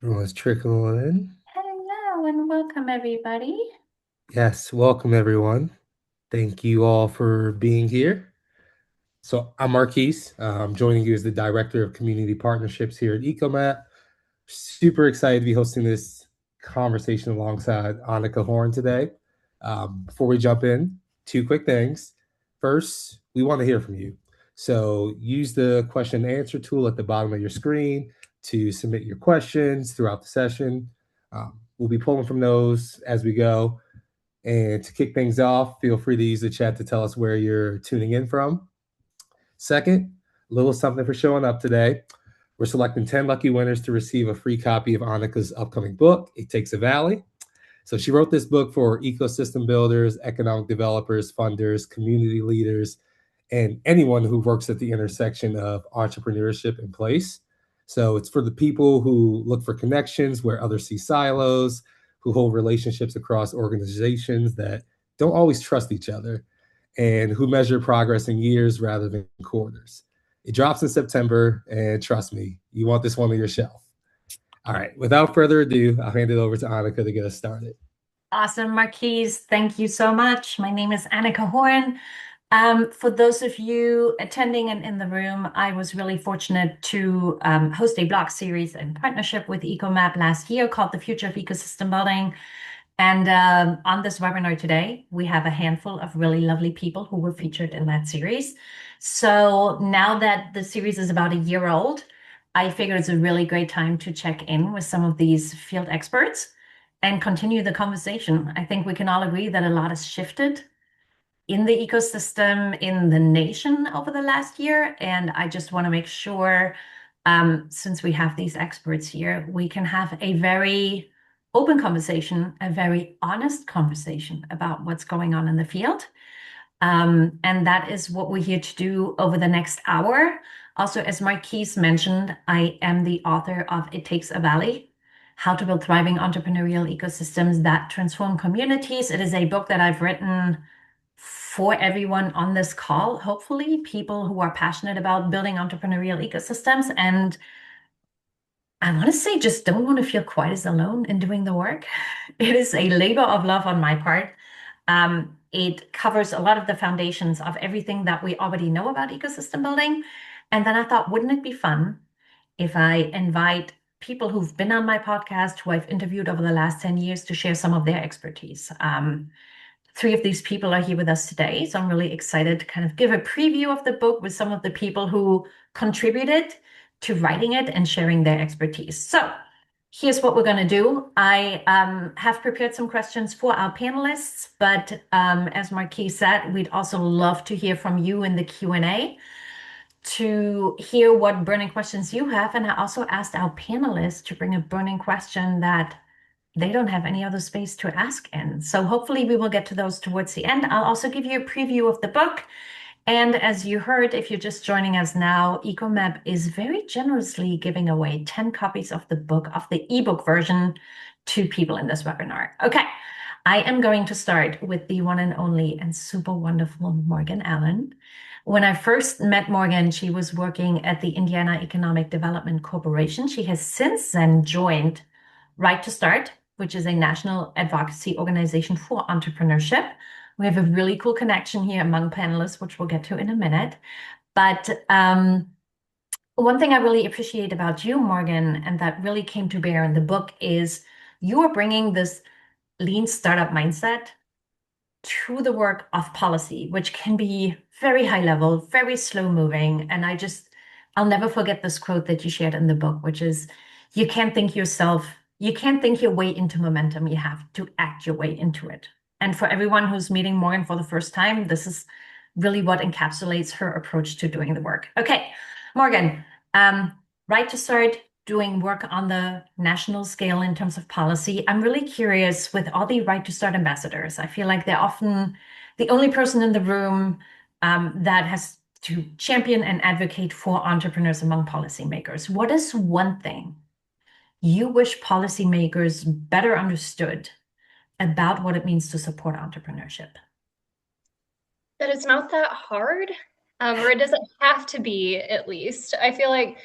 Everyone's trickling in. Hello and welcome, everybody. Yes, welcome everyone. Thank you all for being here. So I'm Marquise. I'm joining you as the Director of Community Partnerships here at EcoMap. Super excited to be hosting this conversation alongside Anika Horn today. Before we jump in, two quick things. First, we want to hear from you. So use the question and answer tool at the bottom of your screen to submit your questions throughout the session. We'll be pulling from those as we go. And to kick things off, feel free to use the chat to tell us where you're tuning in from. Second, a little something for showing up today. We're selecting 10 lucky winners to receive a free copy of Anika's upcoming book, It Takes a Valley. So she wrote this book for ecosystem builders, economic developers, funders, community leaders, and anyone who works at the intersection of entrepreneurship and place. So it's for the people who look for connections where others see silos, who hold relationships across organizations that don't always trust each other, and who measure progress in years rather than quarters. It drops in September, and trust me, you want this one on your shelf. All right, without further ado, I'll hand it over to Anika to get us started. Awesome, Marquise. Thank you so much. My name is Anika Horn. For those of you attending and in the room, I was really fortunate to host a blog series in partnership with EcoMap last year called The Future of Ecosystem Building. And on this webinar today, we have a handful of really lovely people who were featured in that series. So now that the series is about a year old, I figured it's a really great time to check in with some of these field experts and continue the conversation. I think we can all agree that a lot has shifted in the ecosystem, in the nation over the last year. And I just want to make sure, since we have these experts here, we can have a very open conversation, a very honest conversation about what's going on in the field. And that is what we're here to do over the next hour. Also, as Marquise mentioned, I am the author of It Takes a Valley: How to Build Thriving Entrepreneurial Ecosystems That Transform Communities. It is a book that I've written for everyone on this call, hopefully, people who are passionate about building entrepreneurial ecosystems. And I want to say, just don't want to feel quite as alone in doing the work. It is a labor of love on my part. It covers a lot of the foundations of everything that we already know about ecosystem building. And then I thought, wouldn't it be fun if I invite people who've been on my podcast, who I've interviewed over the last 10 years, to share some of their expertise? Three of these people are here with us today, so I'm really excited to kind of give a preview of the book with some of the people who contributed to writing it and sharing their expertise. So here's what we're going to do. I have prepared some questions for our panelists, but as Marquis said, we'd also love to hear from you in the Q&A to hear what burning questions you have. And I also asked our panelists to bring a burning question that they don't have any other space to ask in. So hopefully we will get to those towards the end. I'll also give you a preview of the book. And as you heard, if you're just joining us now, EcoMap is very generously giving away 10 copies of the book, of the ebook version, to people in this webinar. Okay, I am going to start with the one and only and super wonderful Morgan Allen. When I first met Morgan, she was working at the Indiana Economic Development Corporation. She has since then joined Right to Start, which is a national advocacy organization for entrepreneurship. We have a really cool connection here among panelists, which we'll get to in a minute. But one thing I really appreciate about you, Morgan, and that really came to bear in the book is you are bringing this lean startup mindset to the work of policy, which can be very high level, very slow moving. And I'll never forget this quote that you shared in the book, which is, you can't think your way into momentum. You have to act your way into it. And for everyone who's meeting Morgan for the first time, this is really what encapsulates her approach to doing the work. Okay, Morgan, right to start doing work on the national scale in terms of policy. I'm really curious with all the Right to Start ambassadors. I feel like they're often the only person in the room that has to champion and advocate for entrepreneurs among policymakers. What is one thing you wish policymakers better understood about what it means to support entrepreneurship? That it's not that hard, or it doesn't have to be, at least. I feel like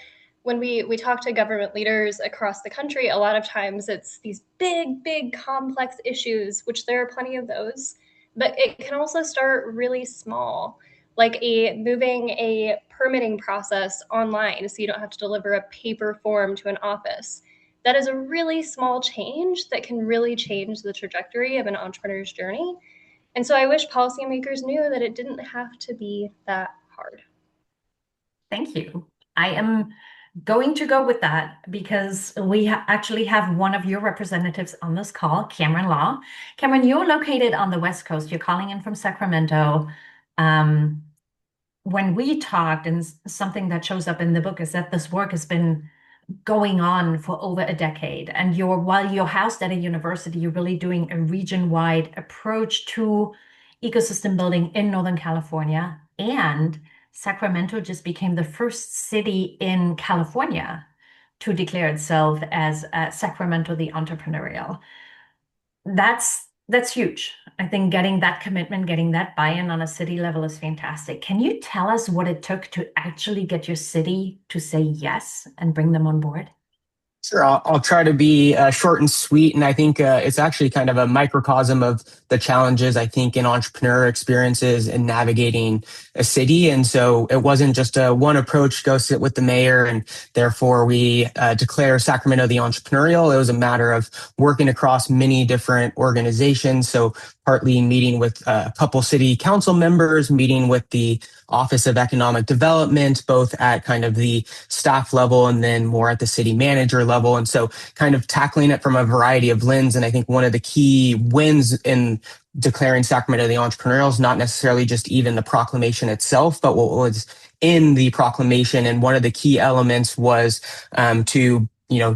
when we talk to government leaders across the country, a lot of times it's these big complex issues, which there are plenty of those, but it can also start really small, like a moving a permitting process online so you don't have to deliver a paper form to an office. That is a really small change that can really change the trajectory of an entrepreneur's journey. And so I wish policymakers knew that it didn't have to be that hard. Thank you. I am going to go with that because we actually have one of your representatives on this call, Cameron Law. Cameron, you're located on the West Coast. You're calling in from Sacramento. Um, when we talked, and something that shows up in the book is that this work has been going on for over a decade. And while you're housed at a university, you're really doing a region-wide approach to ecosystem building in Northern California. And Sacramento just became the first city in California to declare itself as Sacramento the Entrepreneurial. That's huge. I think getting that commitment, getting that buy-in on a city level is fantastic. Can you tell us what it took to actually get your city to say yes and bring them on board? Sure, I'll try to be short and sweet. And I think it's actually kind of a microcosm of the challenges, I think, in entrepreneur experiences and navigating a city. And so it wasn't just a one approach, go sit with the mayor, and therefore we declare Sacramento the entrepreneurial. It was a matter of working across many different organizations. So partly meeting with a couple city council members, meeting with the Office of Economic Development, both at kind of the staff level and then more at the city manager level. And so kind of tackling it from a variety of lenses. And I think one of the key wins in declaring Sacramento the entrepreneurial is not necessarily just even the proclamation itself, but what was in the proclamation. And one of the key elements was to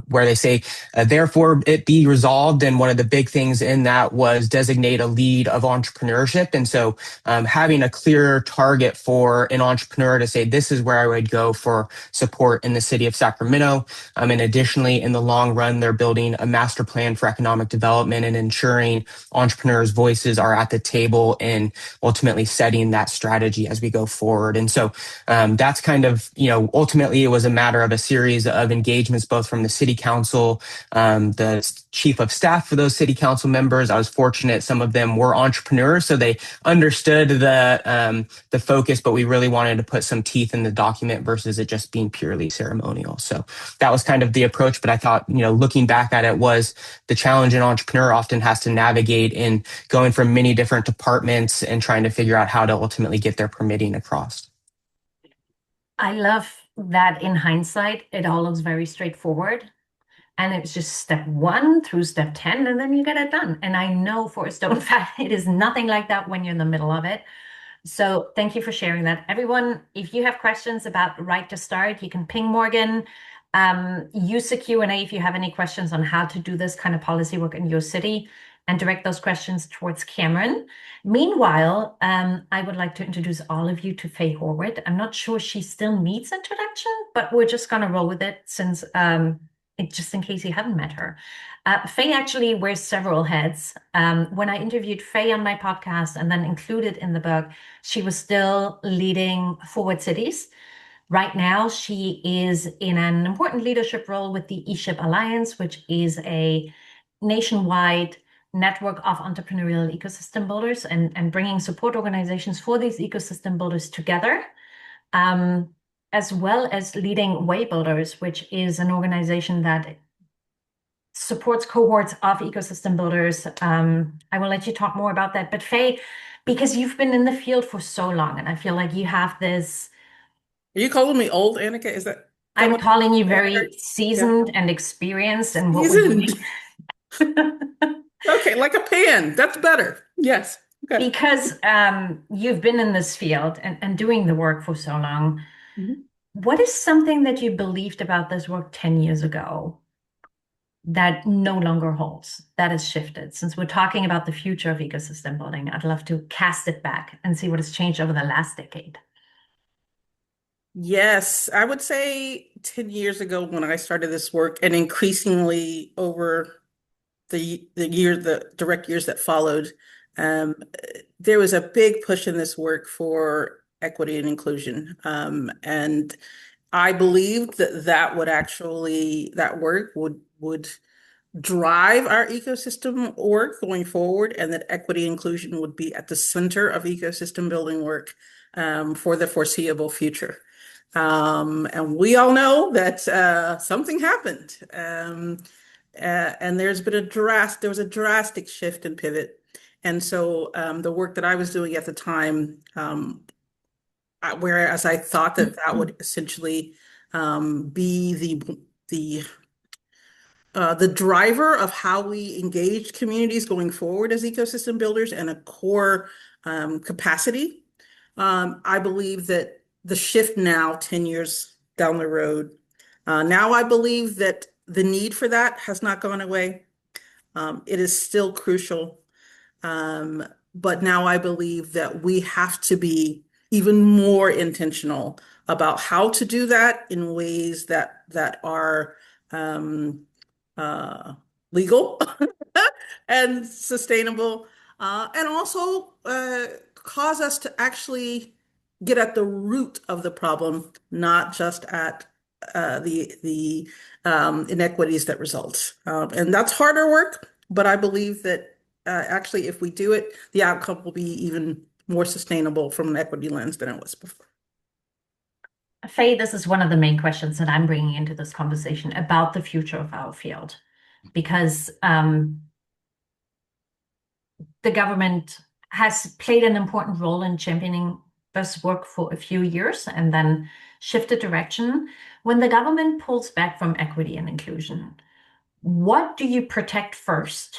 where they say, therefore it be resolved. And one of the big things in that was designate a lead of entrepreneurship. And so having a clear target for an entrepreneur to say, this is where I would go for support in the city of Sacramento. And additionally, in the long run, they're building a master plan for economic development and ensuring entrepreneurs' voices are at the table and ultimately setting that strategy as we go forward. And so that's kind of, ultimately it was a matter of a series of engagements, both from the city council, the chief of staff for those city council members. I was fortunate some of them were entrepreneurs, so they understood the focus, but we really wanted to put some teeth in the document versus it just being purely ceremonial. So that was kind of the approach. But I thought, looking back at it, was the challenge an entrepreneur often has to navigate in going from many different departments and trying to figure out how to ultimately get their permitting across. I love that in hindsight, it all looks very straightforward. And it's just step 1 through step 10, and then you get it done. And I know for a stone fact, it is nothing like that when you're in the middle of it. So thank you for sharing that. Everyone, if you have questions about Right to Start, you can ping Morgan. Use the Q&A if you have any questions on how to do this kind of policy work in your city, and direct those questions towards Cameron. Meanwhile, I would like to introduce all of you to Faye Horwitt. I'm not sure she still needs introduction, but we're just going to roll with it since just in case you haven't met her. Faye actually wears several hats. When I interviewed Faye on my podcast and then included in the book, she was still leading Forward Cities. Right now, she is in an important leadership role with the eShip Alliance, which is a nationwide network of entrepreneurial ecosystem builders and bringing support organizations for these ecosystem builders together, as well as leading Way Builders, which is an organization that supports cohorts of ecosystem builders. I will let you talk more about that. But Faye, because you've been in the field for so long, and I feel like you have this. Are you calling me old, Anika? Is that I'm what calling you I very heard? Yeah. seasoned and experienced in what we're doing. Seasoned. Okay, like a pan. That's better. Yes. Okay. Because you've been in this field and doing the work for so long. Mhm. What is something that you believed about this work 10 years ago that no longer holds, that has shifted? Since we're talking about the future of ecosystem building, I'd love to cast it back and see what has changed over the last decade. Yes, I would say 10 years ago when I started this work, and increasingly over the direct years that followed, um, there was a big push in this work for equity and inclusion. And I believed that that work would drive our ecosystem work going forward, and that equity inclusion would be at the center of ecosystem building work for the foreseeable future. And we all know that something happened, and there was a drastic shift and pivot. And so the work that I was doing at the time, whereas I thought that that would essentially be the driver of how we engage communities going forward as ecosystem builders and a core capacity. I believe that the shift now, 10 years down the road, now I believe that the need for that has not gone away. It is still crucial. But now I believe that we have to be even more intentional about how to do that in ways that are uh, legal and sustainable, and also cause us to actually get at the root of the problem, not just at the inequities that result. And that's harder work, but I believe that actually, if we do it, the outcome will be even more sustainable from an equity lens than it was before. Faye, this is one of the main questions that I'm bringing into this conversation about the future of our field, because the government has played an important role in championing this work for a few years and then shifted direction. When the government pulls back from equity and inclusion, what do you protect first?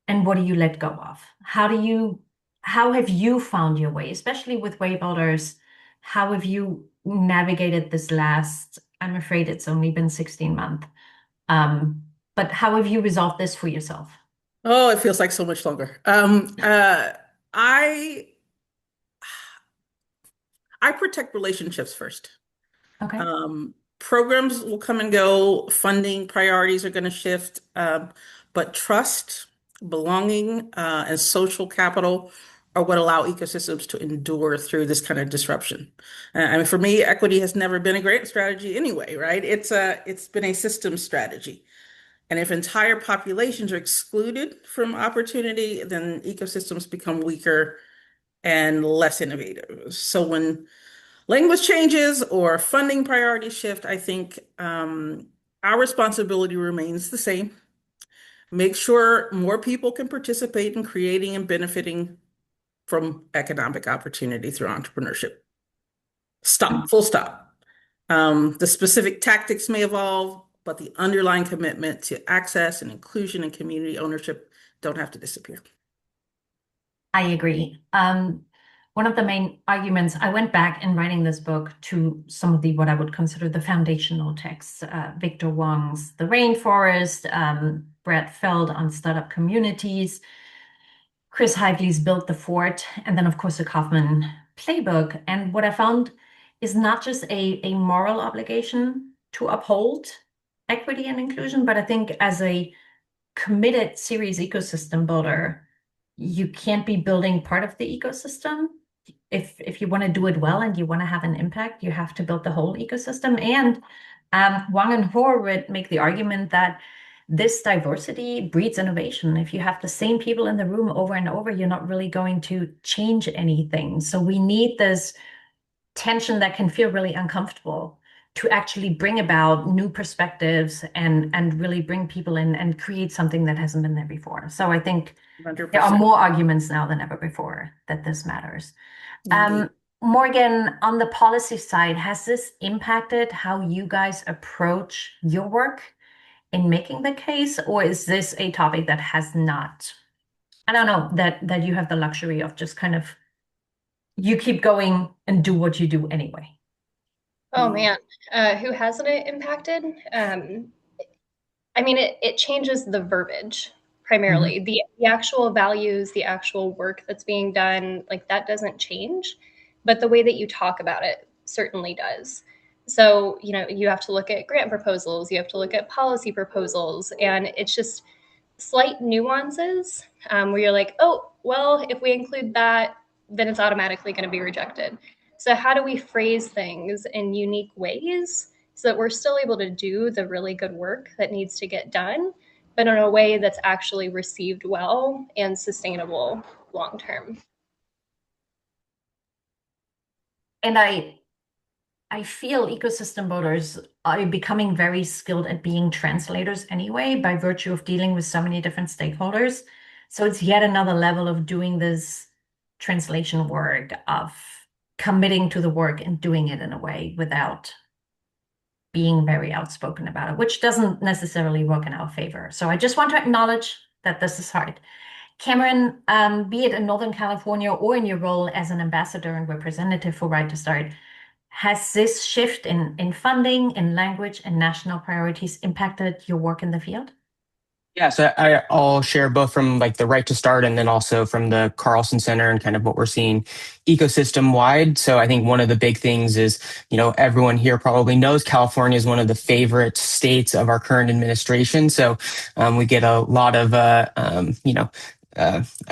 And what do you let go of? How have you found your way, especially with way builders? How have you navigated this last, I'm afraid it's only been 16 months. But how have you resolved this for yourself? Oh, it feels like so much longer. I I protect relationships first. Okay. Programs will come and go, funding priorities are going to shift, but trust, belonging, and social capital are what allow ecosystems to endure through this kind of disruption. I mean, for me, equity has never been a great strategy anyway, right? It's been a system strategy. And if entire populations are excluded from opportunity, then ecosystems become weaker and less innovative. So when language changes or funding priorities shift, I think our responsibility remains the same. Make sure more people can participate in creating and benefiting from economic opportunity through entrepreneurship. Stop, full stop. The specific tactics may evolve, but the underlying commitment to access and inclusion and community ownership don't have to disappear. I agree. One of the main arguments, I went back in writing this book to some of the what I would consider the foundational texts, Victor Wong's The Rainforest, Brett Feld on Startup Communities, Chris Hively's Build the Fort, and then of course the Kaufman Playbook. And what I found is not just a moral obligation to uphold equity and inclusion, but I think as a committed serious ecosystem builder, you can't be building part of the ecosystem. If you want to do it well and you want to have an impact, you have to build the whole ecosystem. And Wang and Horwitt make the argument that this diversity breeds innovation. If you have the same people in the room over and over, you're not really going to change anything. So we need this tension that can feel really uncomfortable to actually bring about new perspectives and really bring people in and create something that hasn't been there before. So I think 100%. there are more arguments now than ever before that this matters. Morgan, on the policy side, has this impacted how you guys approach your work in making the case, or is this a topic that has not? I don't know, that you have the luxury of just kind of, you keep going and do what you do anyway. Oh man, who hasn't it impacted? I mean, it changes the verbiage primarily. The actual values, the actual work that's being done, like that doesn't change, but the way that you talk about it certainly does. So, you have to look at grant proposals, you have to look at policy proposals, and it's just slight nuances where you're like, oh, well, if we include that, then it's automatically going to be rejected. So how do we phrase things in unique ways so that we're still able to do the really good work that needs to get done, but in a way that's actually received well and sustainable long term? And I feel ecosystem builders are becoming very skilled at being translators anyway, by virtue of dealing with so many different stakeholders. So it's yet another level of doing this translation work, of committing to the work and doing it in a way without being very outspoken about it, which doesn't necessarily work in our favor. So I just want to acknowledge that this is hard. Cameron, be it in Northern California or in your role as an ambassador and representative for Right to Start, has this shift in funding, in language, and national priorities impacted your work in the field? Yeah, so I'll share both from like the Right to Start and then also from the Carlson Center and kind of what we're seeing ecosystem wide. So I think one of the big things is, everyone here probably knows California is one of the favorite states of our current administration. So we get a lot of, I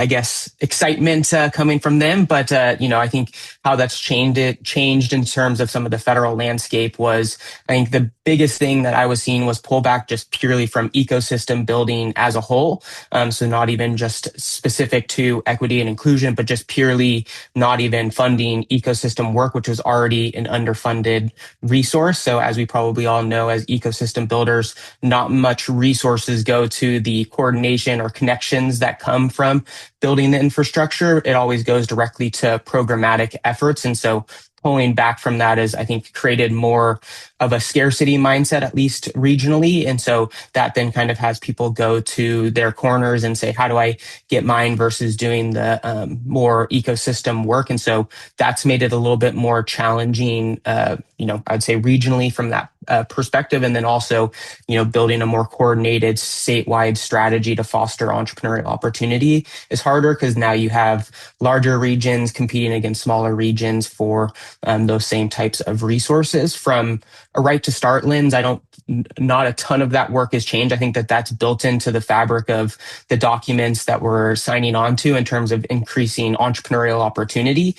guess, excitement coming from them. But, I think how that's changed in terms of some of the federal landscape was, I think the biggest thing that I was seeing was pullback just purely from ecosystem building as a whole. So not even just specific to equity and inclusion, but just purely not even funding ecosystem work, which was already an underfunded resource. So as we probably all know, as ecosystem builders, not much resources go to the coordination or connections that come from building the infrastructure. It always goes directly to programmatic efforts. And so pulling back from that is, I think, created more of a scarcity mindset, at least regionally. And so that then kind of has people go to their corners and say, how do I get mine versus doing the more ecosystem work? And so that's made it a little bit more challenging, I'd say regionally from that perspective. And then also, building a more coordinated statewide strategy to foster entrepreneurial opportunity is harder because now you have larger regions competing against smaller regions for those same types of resources. From a Right to Start lens, not a ton of that work has changed. I think that that's built into the fabric of the documents that we're signing on to in terms of increasing entrepreneurial opportunity.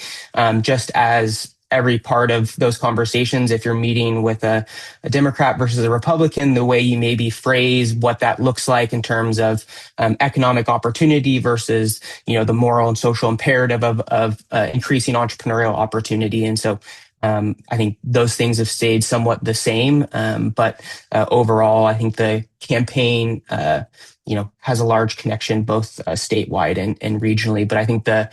Just as every part of those conversations, if you're meeting with a Democrat versus a Republican, the way you maybe phrase what that looks like in terms of economic opportunity versus, the moral and social imperative of increasing entrepreneurial opportunity. And so I think those things have stayed somewhat the same. But overall, I think the campaign, has a large connection both statewide and regionally. But I think the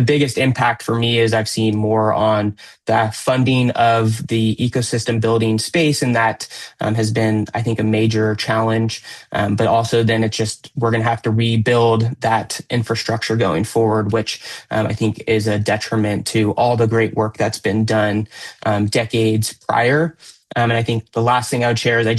biggest impact for me is I've seen more on the funding of the ecosystem building space. And that has been, I think, a major challenge. But also then it's just, we're going to have to rebuild that infrastructure going forward, which I think is a detriment to all the great work that's been done decades prior. And I think the last thing I would share is I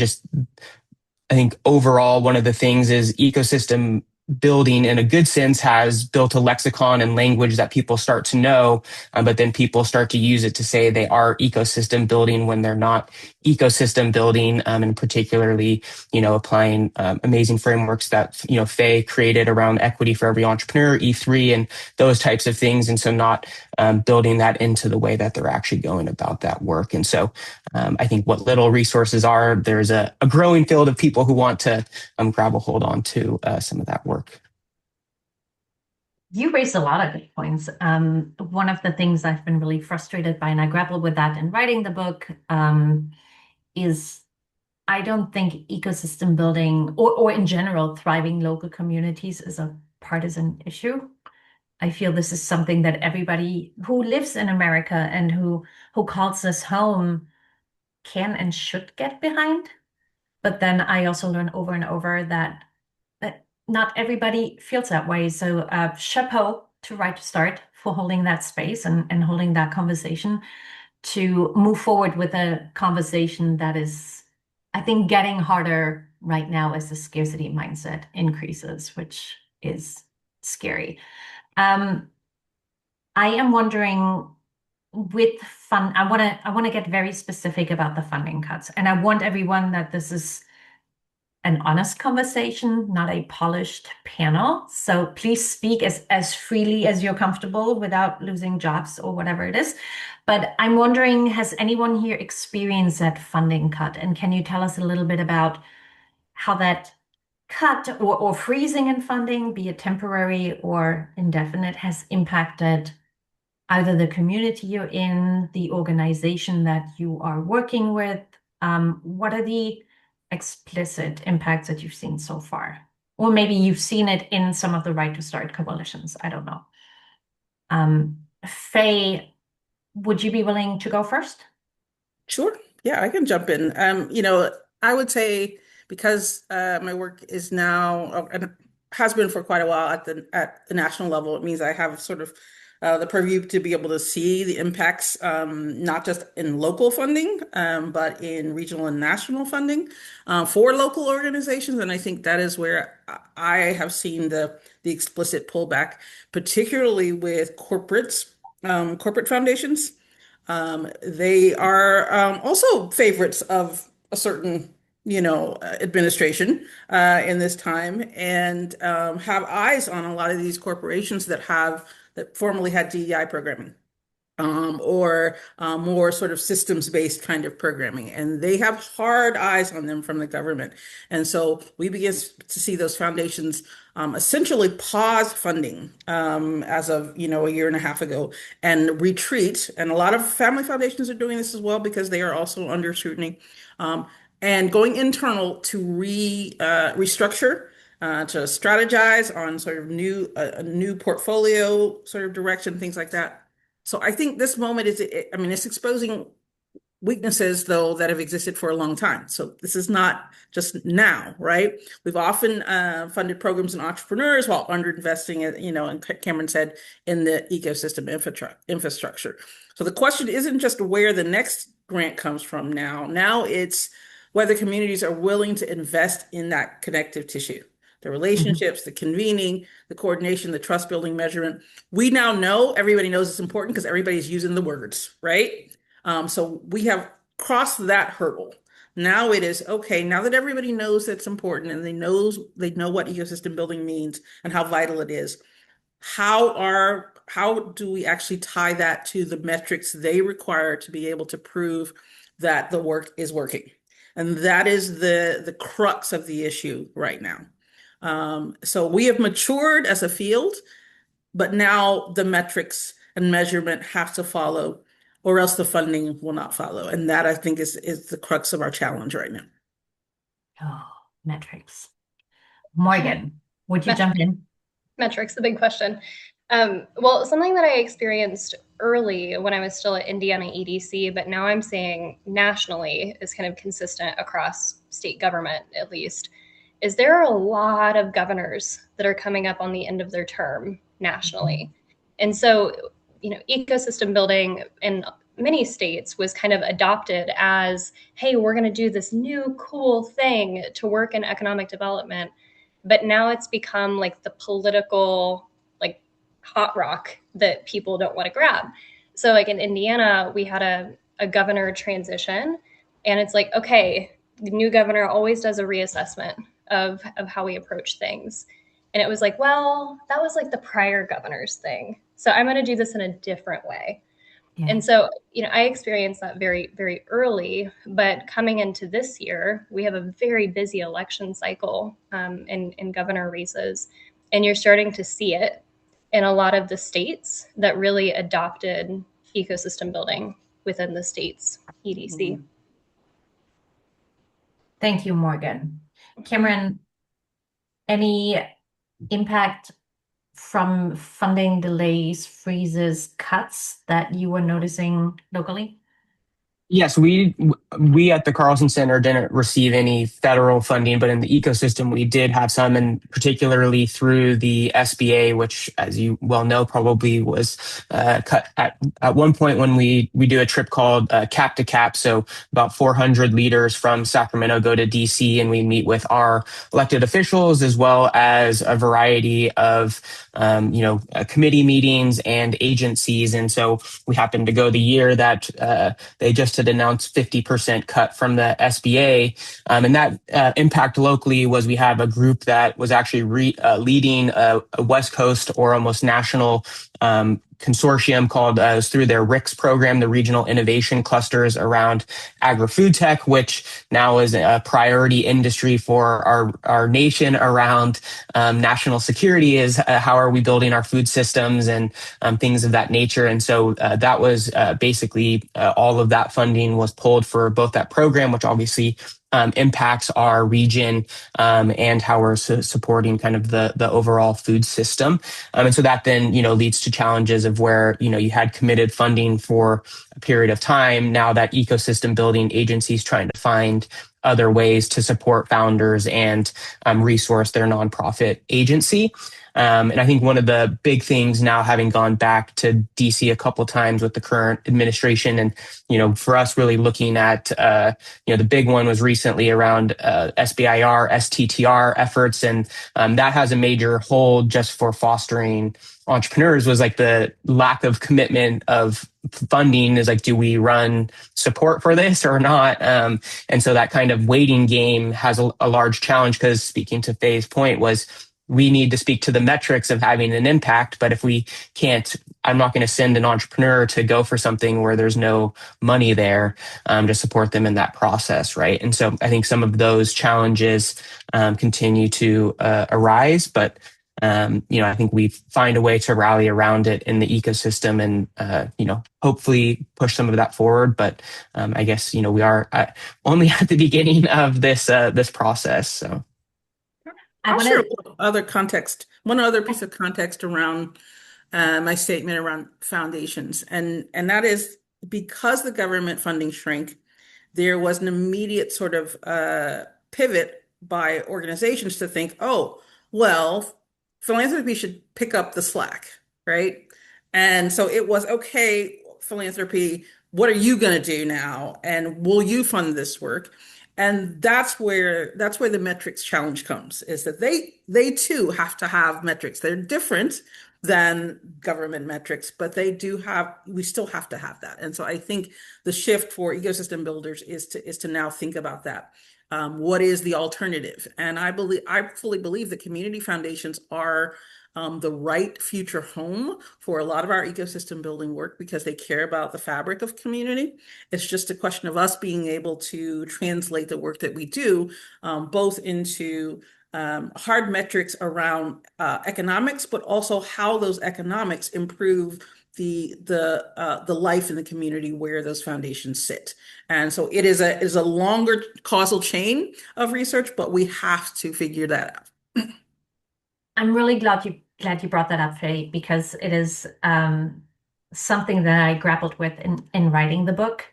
think overall, one of the things is ecosystem building in a good sense has built a lexicon and language that people start to know, but then people start to use it to say they are ecosystem building when they're not ecosystem building, and particularly, applying amazing frameworks that, Faye created around equity for every entrepreneur, E3, and those types of things. And so not building that into the way that they're actually going about that work. And so I think what little resources are, there's a growing field of people who want to grab a hold on to some of that work. You raised a lot of good points. One of the things I've been really frustrated by, and I grappled with that in writing the book, is I don't think ecosystem building or in general thriving local communities is a partisan issue. I feel this is something that everybody who lives in America and who calls this home can and should get behind. But then I also learn over and over that not everybody feels that way. So chapeau to Right to Start for holding that space and holding that conversation to move forward with a conversation that is, I think, getting harder right now as the scarcity mindset increases, which is scary. I am wondering, with fund, I want to get very specific about the funding cuts, and I want everyone that this is an honest conversation, not a polished panel. So please speak as freely as you're comfortable without losing jobs or whatever it is. But I'm wondering, has anyone here experienced that funding cut? And can you tell us a little bit about how that cut or freezing in funding, be it temporary or indefinite, has impacted either the community you're in, the organization that you are working with? What are the explicit impacts that you've seen so far? Or maybe you've seen it in some of the Right to Start coalitions. I don't know. Faye, would you be willing to go first? Sure. Yeah, I can jump in. I would say because my work is now and has been for quite a while at the national level, it means I have sort of the purview to be able to see the impacts, not just in local funding, but in regional and national funding for local organizations. And I think that is where I have seen the explicit pullback, particularly with corporate foundations. They are also favorites of a certain, administration in this time, and have eyes on a lot of these corporations that formerly had DEI programming. Or more sort of systems-based kind of programming. And they have hard eyes on them from the government. And so we begin to see those foundations essentially pause funding as of, a year and a half ago and retreat. And a lot of family foundations are doing this as well because they are also under scrutiny. And going internal to restructure, to strategize on sort of a new portfolio sort of direction, things like that. So I think this moment it's exposing weaknesses, though, that have existed for a long time. So this is not just now, right? We've often funded programs and entrepreneurs while underinvesting, and Cameron said, in the ecosystem infrastructure. So the question isn't just where the next grant comes from now. Now it's whether communities are willing to invest in that connective tissue. The relationships, the convening, the coordination, the trust building measurement. We now know, everybody knows it's important because everybody's using the words, right? So we have crossed that hurdle. Now it is, okay, now that everybody knows it's important and they know what ecosystem building means and how vital it is, how do we actually tie that to the metrics they require to be able to prove that the work is working? And that is the crux of the issue right now. So we have matured as a field, but now the metrics and measurement have to follow, or else the funding will not follow. And that, I think, is the crux of our challenge right now. Oh, metrics. Morgan, would you jump in? Metrics, the big question. Well, something that I experienced early when I was still at Indiana EDC, but now I'm seeing nationally is kind of consistent across state government, at least, is there are a lot of governors that are coming up on the end of their term nationally. And so, ecosystem building in many states was kind of adopted as, hey, we're going to do this new cool thing to work in economic development. But now it's become like the political, like, hot rock that people don't want to grab. So like in Indiana, we had a governor transition, and it's like, okay, the new governor always does a reassessment of how we approach things. And it was like, well, that was like the prior governor's thing. So I'm going to do this in a different way. Yeah. And so, I experienced that very, very early, but coming into this year, we have a very busy election cycle in governor races, and you're starting to see it in a lot of the states that really adopted ecosystem building within the state's EDC. Mm-hmm. Thank you, Morgan. Cameron, any impact from funding delays, freezes, cuts that you were noticing locally? Yes, we at the Carlson Center didn't receive any federal funding, but in the ecosystem we did have some, and particularly through the SBA, which, as you well know, probably was cut at one point when we do a trip called Cap to Cap. So about 400 leaders from Sacramento go to DC, and we meet with our elected officials as well as a variety of committee meetings and agencies. And so we happened to go the year that they just had announced 50% cut from the SBA. And that impact locally was we have a group that was actually leading a West Coast or almost national consortium called through their RICS program, the Regional Innovation Clusters around agri-food tech, which now is a priority industry for our nation around national security is how are we building our food systems and things of that nature. And so that was basically all of that funding was pulled for both that program, which obviously impacts our region and how we're supporting kind of the overall food system. And so that then, leads to challenges of where, you had committed funding for a period of time. Now that ecosystem building agencies trying to find other ways to support founders and resource their nonprofit agency. And I think one of the big things now, having gone back to DC a couple of times with the current administration, and for us really looking at the big one was recently around SBIR, STTR efforts, and that has a major hold just for fostering entrepreneurs. Was like the lack of commitment of funding is like, do we run support for this or not? And so that kind of waiting game has a large challenge, because speaking to Faye's point was, we need to speak to the metrics of having an impact. But if we can't, I'm not going to send an entrepreneur to go for something where there's no money there to support them in that process, right? And so I think some of those challenges continue to arise, but I think we find a way to rally around it in the ecosystem and hopefully push some of that forward. But I guess we are only at the beginning of this process. So. I'll share one other piece of context around my statement around foundations. And that is because the government funding shrank, there was an immediate sort of pivot by organizations to think, oh, well, philanthropy should pick up the slack, right? And so it was, okay, philanthropy, what are you going to do now? And will you fund this work? And that's where the metrics challenge comes, is that they too have to have metrics. They're different than government metrics, but we still have to have that. And so I think the shift for ecosystem builders is to now think about that. What is the alternative? And I fully believe that community foundations are the right future home for a lot of our ecosystem building work, because they care about the fabric of community. It's just a question of us being able to translate the work that we do both into hard metrics around economics, but also how those economics improve the life in the community where those foundations sit. And so it is a longer causal chain of research, but we have to figure that out. I'm really glad you brought that up, Faye, because it is something that I grappled with in writing the book,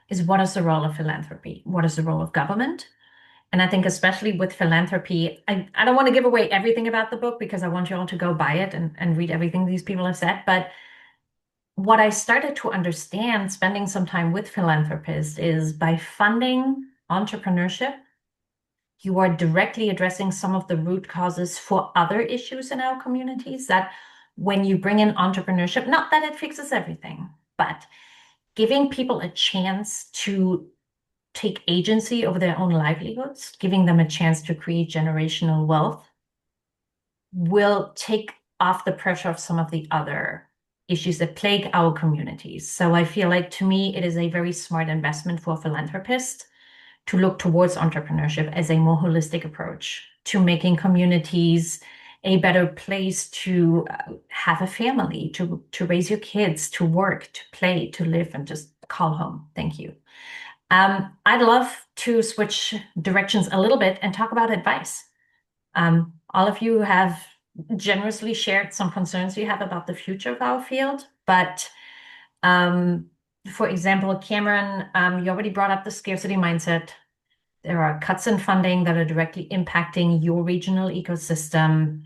is what is the role of philanthropy? What is the role of government? And I think especially with philanthropy, I don't want to give away everything about the book because I want you all to go buy it and read everything these people have said. But what I started to understand spending some time with philanthropists is, by funding entrepreneurship, you are directly addressing some of the root causes for other issues in our communities. That when you bring in entrepreneurship, not that it fixes everything, but giving people a chance to take agency over their own livelihoods, giving them a chance to create generational wealth, will take off the pressure of some of the other issues that plague our communities. So I feel like, to me, it is a very smart investment for philanthropists to look towards entrepreneurship as a more holistic approach to making communities a better place to have a family, to raise your kids, to work, to play, to live, and just call home. Thank you. I'd love to switch directions a little bit and talk about advice. All of you have generously shared some concerns you have about the future of our field, but for example, Cameron, you already brought up the scarcity mindset. There are cuts in funding that are directly impacting your regional ecosystem.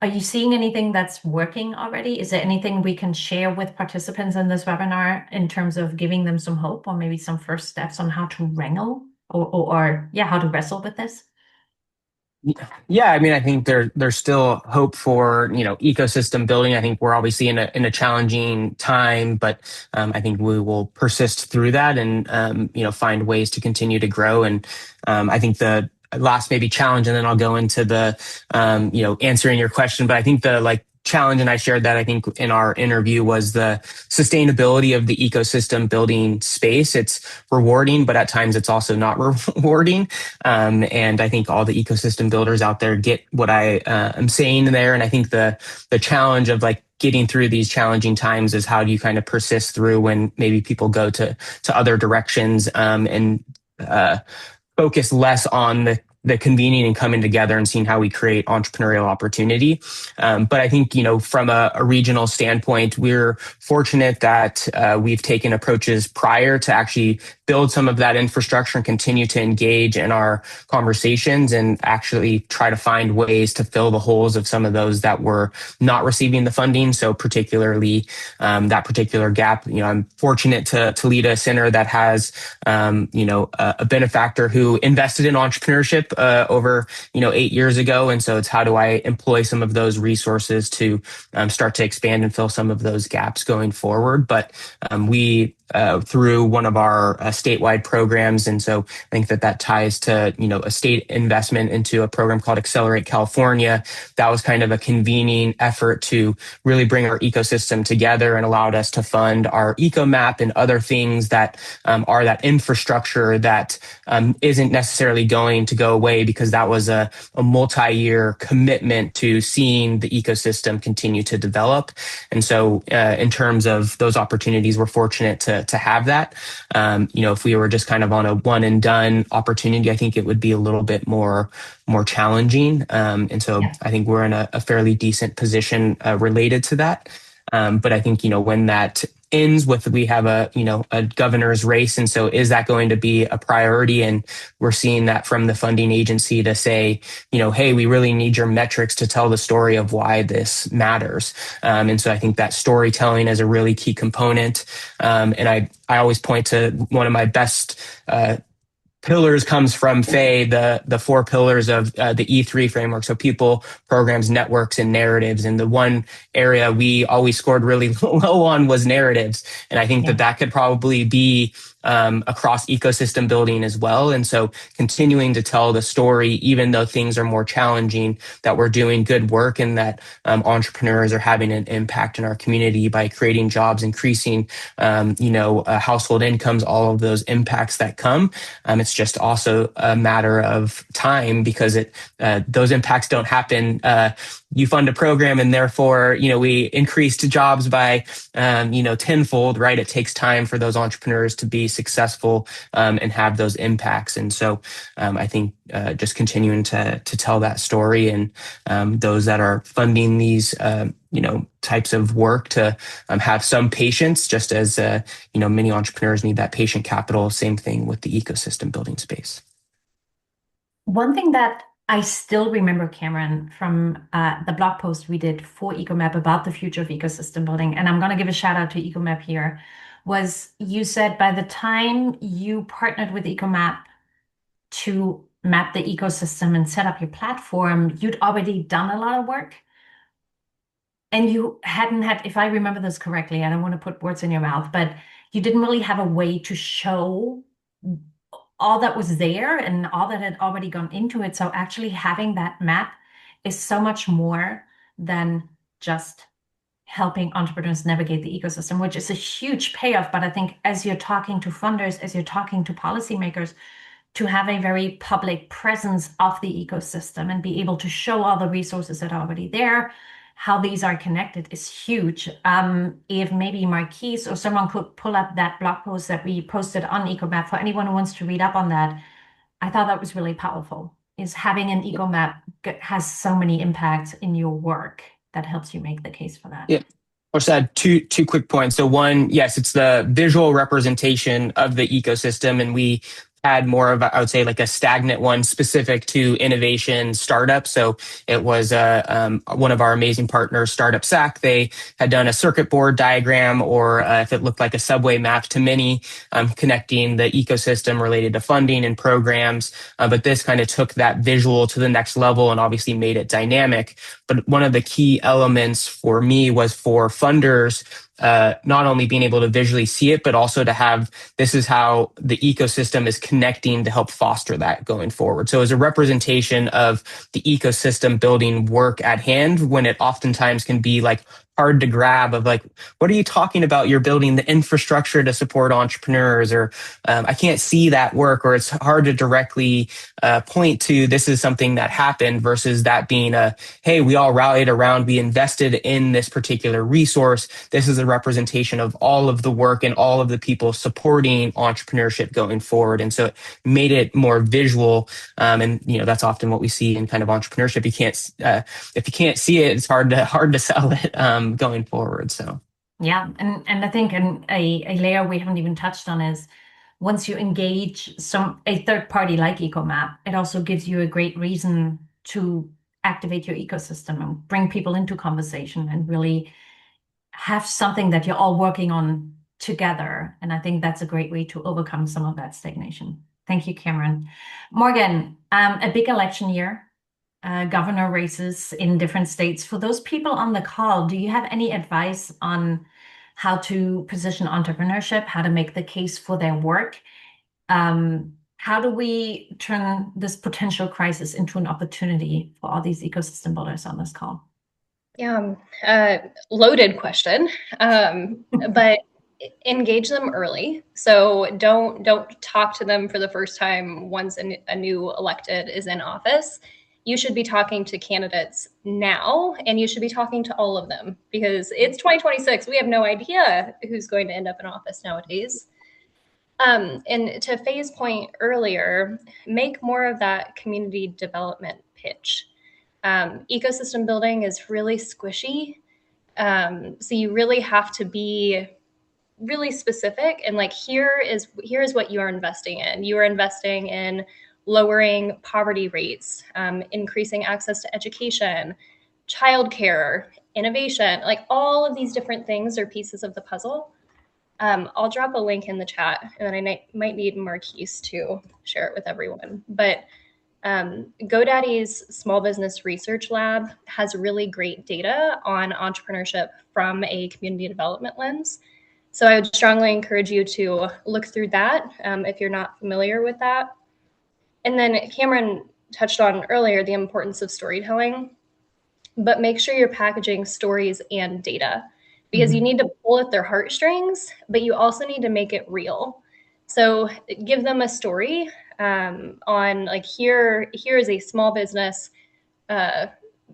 Are you seeing anything that's working already? Is there anything we can share with participants in this webinar in terms of giving them some hope, or maybe some first steps on how to wrangle or how to wrestle with this? Yeah, I mean, I think there's still hope for, ecosystem building. I think we're obviously in a challenging time, but I think we will persist through that and find ways to continue to grow. And I think the last maybe challenge, and then I'll go into the answering your question. But I think the challenge, and I shared that I think in our interview, was the sustainability of the ecosystem building space. It's rewarding, but at times it's also not rewarding. And I think all the ecosystem builders out there get what I am saying there. And I think the challenge of getting through these challenging times is how do you kind of persist through when maybe people go to other directions and focus less on the convening and coming together and seeing how we create entrepreneurial opportunity. But I think, from a regional standpoint, we're fortunate that we've taken approaches prior to actually build some of that infrastructure and continue to engage in our conversations and actually try to find ways to fill the holes of some of those that were not receiving the funding. So particularly that particular gap, I'm fortunate to lead a center that has, a benefactor who invested in entrepreneurship over 8 years ago, and so it's how do I employ some of those resources to start to expand and fill some of those gaps going forward. But we through one of our statewide programs, and so I think that ties to a state investment into a program called Accelerate California. That was kind of a convening effort to really bring our ecosystem together and allowed us to fund our eco map and other things that are that infrastructure that isn't necessarily going to go away, because that was a multi-year commitment to seeing the ecosystem continue to develop. And so in terms of those opportunities, we're fortunate to have that. If we were just kind of on a one and done opportunity, I think it would be a little bit more challenging. And so I think we're in a fairly decent position related to that. But I think, when that ends with, we have a governor's race. And so is that going to be a priority? And we're seeing that from the funding agency to say, hey, we really need your metrics to tell the story of why this matters. And so I think that storytelling is a really key component. And I always point to one of my best pillars comes from Faye, the four pillars of the E3 framework. So people, programs, networks, and narratives. And the one area we always scored really low on was narratives. And I think that could probably be across ecosystem building as well. And so continuing to tell the story, even though things are more challenging, that we're doing good work and that entrepreneurs are having an impact in our community by creating jobs, increasing, household incomes, all of those impacts that come. It's just also a matter of time, because those impacts don't happen. You fund a program and therefore, we increased jobs by, tenfold, right? It takes time for those entrepreneurs to be successful and have those impacts. And so I think just continuing to tell that story, and those that are funding these, types of work to have some patience, just as, many entrepreneurs need that patient capital. Same thing with the ecosystem building space. One thing that I still remember, Cameron, from the blog post we did for EcoMap about the future of ecosystem building, and I'm going to give a shout out to EcoMap here, was you said by the time you partnered with EcoMap to map the ecosystem and set up your platform, you'd already done a lot of work. And you hadn't had, if I remember this correctly, I don't want to put words in your mouth, but you didn't really have a way to show all that was there and all that had already gone into it. So actually having that map is so much more than just helping entrepreneurs navigate the ecosystem, which is a huge payoff. But I think as you're talking to funders, as you're talking to policymakers, to have a very public presence of the ecosystem and be able to show all the resources that are already there, how these are connected, is huge. If maybe Marquise or someone could pull up that blog post that we posted on EcoMap for anyone who wants to read up on that, I thought that was really powerful. Is having an EcoMap has so many impacts in your work that helps you make the case for that. Yeah. I'll just add two quick points. So one, yes, it's the visual representation of the ecosystem, and we had more of, I would say, like a stagnant one specific to innovation startups. So it was one of our amazing partners, Startup Sac. They had done a circuit board diagram, or if it looked like a subway map to many, connecting the ecosystem related to funding and programs. But this kind of took that visual to the next level and obviously made it dynamic. But one of the key elements for me was for funders, not only being able to visually see it, but also to have, this is how the ecosystem is connecting to help foster that going forward. So as a representation of the ecosystem building work at hand, when it oftentimes can be like hard to grab of like, what are you talking about? You're building the infrastructure to support entrepreneurs, or I can't see that work, or it's hard to directly point to this is something that happened, versus that being a, hey, we all rallied around, we invested in this particular resource. This is a representation of all of the work and all of the people supporting entrepreneurship going forward. And so it made it more visual. And that's often what we see in kind of entrepreneurship. You can't, if you can't see it, it's hard to sell it going forward. So yeah, and I think a layer we haven't even touched on is, once you engage a third party like EcoMap, it also gives you a great reason to activate your ecosystem and bring people into conversation and really have something that you're all working on together. And I think that's a great way to overcome some of that stagnation. Thank you, Cameron. Morgan, a big election year, governor races in different states. For those people on the call, do you have any advice on how to position entrepreneurship, how to make the case for their work? How do we turn this potential crisis into an opportunity for all these ecosystem builders on this call? Yeah, loaded question, but engage them early. So don't talk to them for the first time once a new elected is in office. You should be talking to candidates now, and you should be talking to all of them, because it's 2026. We have no idea who's going to end up in office nowadays. And to Faye's point earlier, make more of that community development pitch. Ecosystem building is really squishy. So you really have to be really specific and like, here is what you are investing in. You are investing in lowering poverty rates, increasing access to education, childcare, innovation, like all of these different things are pieces of the puzzle. I'll drop a link in the chat, and then I might need Marquise to share it with everyone. But GoDaddy's Small Business Research Lab has really great data on entrepreneurship from a community development lens. So I would strongly encourage you to look through that if you're not familiar with that. And then Cameron touched on earlier the importance of storytelling, but make sure you're packaging stories and data, because you need to pull at their heartstrings, but you also need to make it real. So give them a story on like, here is a small business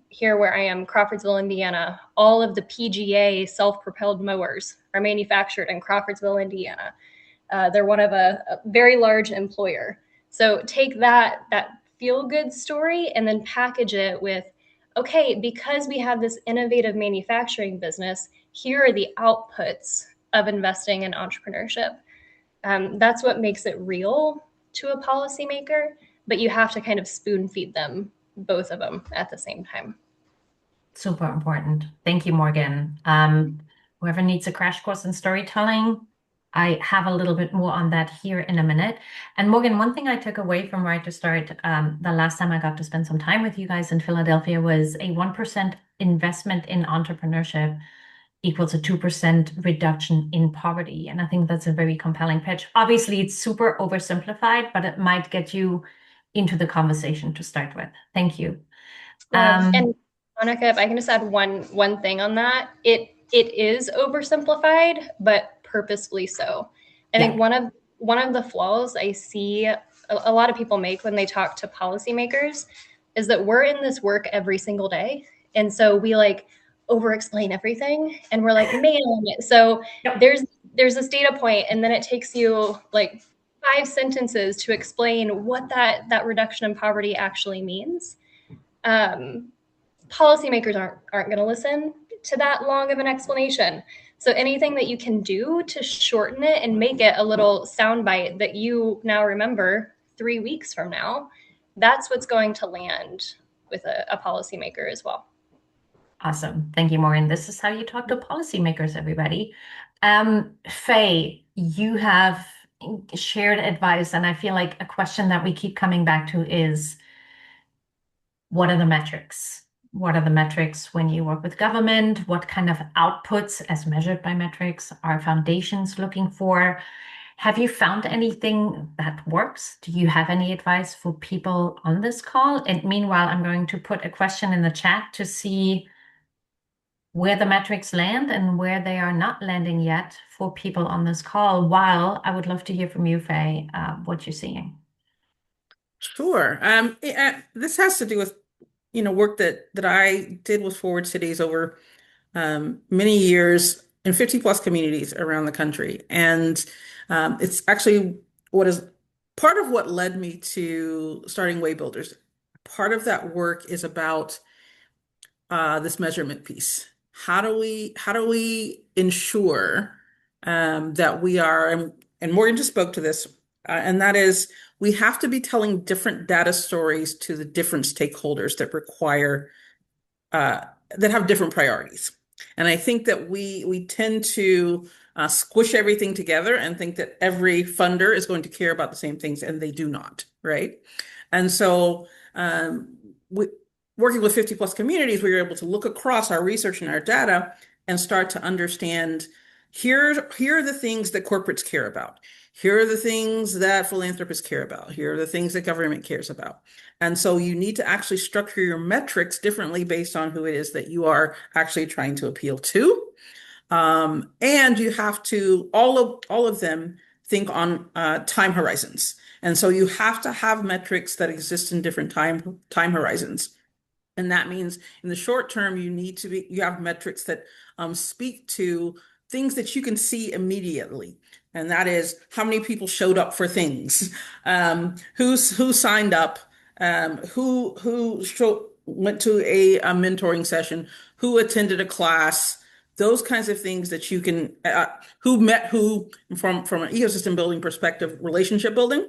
here where I am, Crawfordsville, Indiana. All of the PGA self-propelled mowers are manufactured in Crawfordsville, Indiana. They're one of a very large employer. So take that feel-good story and then package it with, okay, because we have this innovative manufacturing business, here are the outputs of investing in entrepreneurship. That's what makes it real to a policymaker, but you have to kind of spoon feed them, both of them at the same time. Super important. Thank you, Morgan. Whoever needs a crash course in storytelling, I have a little bit more on that here in a minute. And Morgan, one thing I took away from Right to Start the last time I got to spend some time with you guys in Philadelphia was a 1% investment in entrepreneurship equals a 2% reduction in poverty. And I think that's a very compelling pitch. Obviously, it's super oversimplified, but it might get you into the conversation to start with. Thank you. And Anika, if I can just add one thing on that, it is oversimplified, but purposefully so. I think one of the flaws I see a lot of people make when they talk to policymakers is that we're in this work every single day. And so we like over-explain everything, and we're like, man, so there's this data point, and then it takes you like 5 sentences to explain what that reduction in poverty actually means. Policymakers aren't going to listen. to that long of an explanation. So anything that you can do to shorten it and make it a little soundbite that you now remember 3 weeks from now, that's what's going to land with a policymaker as well. Awesome. Thank you, Maureen. This is how you talk to policymakers, everybody. Faye, you have shared advice, and I feel like a question that we keep coming back to is, what are the metrics? What are the metrics when you work with government? What kind of outputs, as measured by metrics, are foundations looking for? Have you found anything that works? Do you have any advice for people on this call? And meanwhile, I'm going to put a question in the chat to see where the metrics land and where they are not landing yet for people on this call. While I would love to hear from you, Faye, what you're seeing. Sure. This has to do with, work that I did with Forward Cities over many years in 50 plus communities around the country. And it's actually what is part of what led me to starting Way Builders. Part of that work is about this measurement piece. How do we ensure that we are, and Morgan just spoke to this, and that is we have to be telling different data stories to the different stakeholders that require that have different priorities. And I think that we tend to squish everything together and think that every funder is going to care about the same things, and they do not, right? And so working with 50 plus communities, we were able to look across our research and our data and start to understand here are the things that corporates care about. Here are the things that philanthropists care about. Here are the things that government cares about. And so you need to actually structure your metrics differently based on who it is that you are actually trying to appeal to. And you have to, all of them think on time horizons. And so you have to have metrics that exist in different time horizons. And that means in the short term, you have metrics that speak to things that you can see immediately. And that is how many people showed up for things, who signed up, who went to a mentoring session, who attended a class, those kinds of things that you can, who met who from an ecosystem building perspective, relationship building.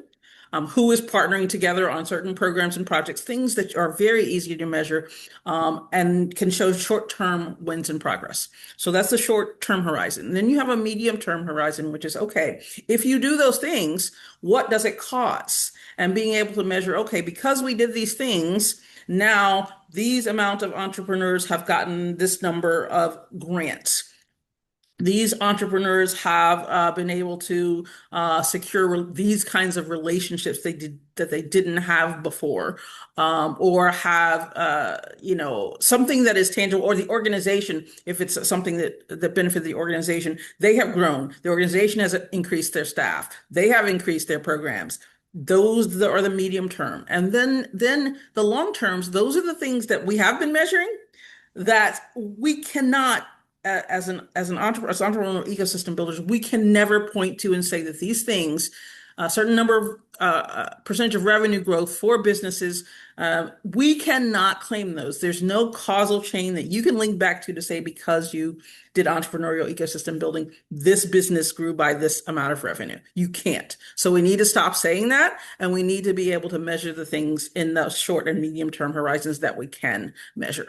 Who is partnering together on certain programs and projects, things that are very easy to measure and can show short-term wins and progress. So that's the short-term horizon. And then you have a medium-term horizon, which is, okay, if you do those things, what does it cost? And being able to measure, okay, because we did these things, now these amount of entrepreneurs have gotten this number of grants. These entrepreneurs have been able to secure these kinds of relationships that they didn't have before, or have something that is tangible, or the organization, if it's something that benefits the organization, they have grown. The organization has increased their staff. They have increased their programs. Those are the medium term, and then the long terms. Those are the things that we have been measuring that we cannot. As entrepreneurial ecosystem builders, we can never point to and say that these things, a certain number of percentage of revenue growth for businesses, we cannot claim those. There's no causal chain that you can link back to say because you did entrepreneurial ecosystem building, this business grew by this amount of revenue. You can't. So we need to stop saying that, and we need to be able to measure the things in the short and medium term horizons that we can measure.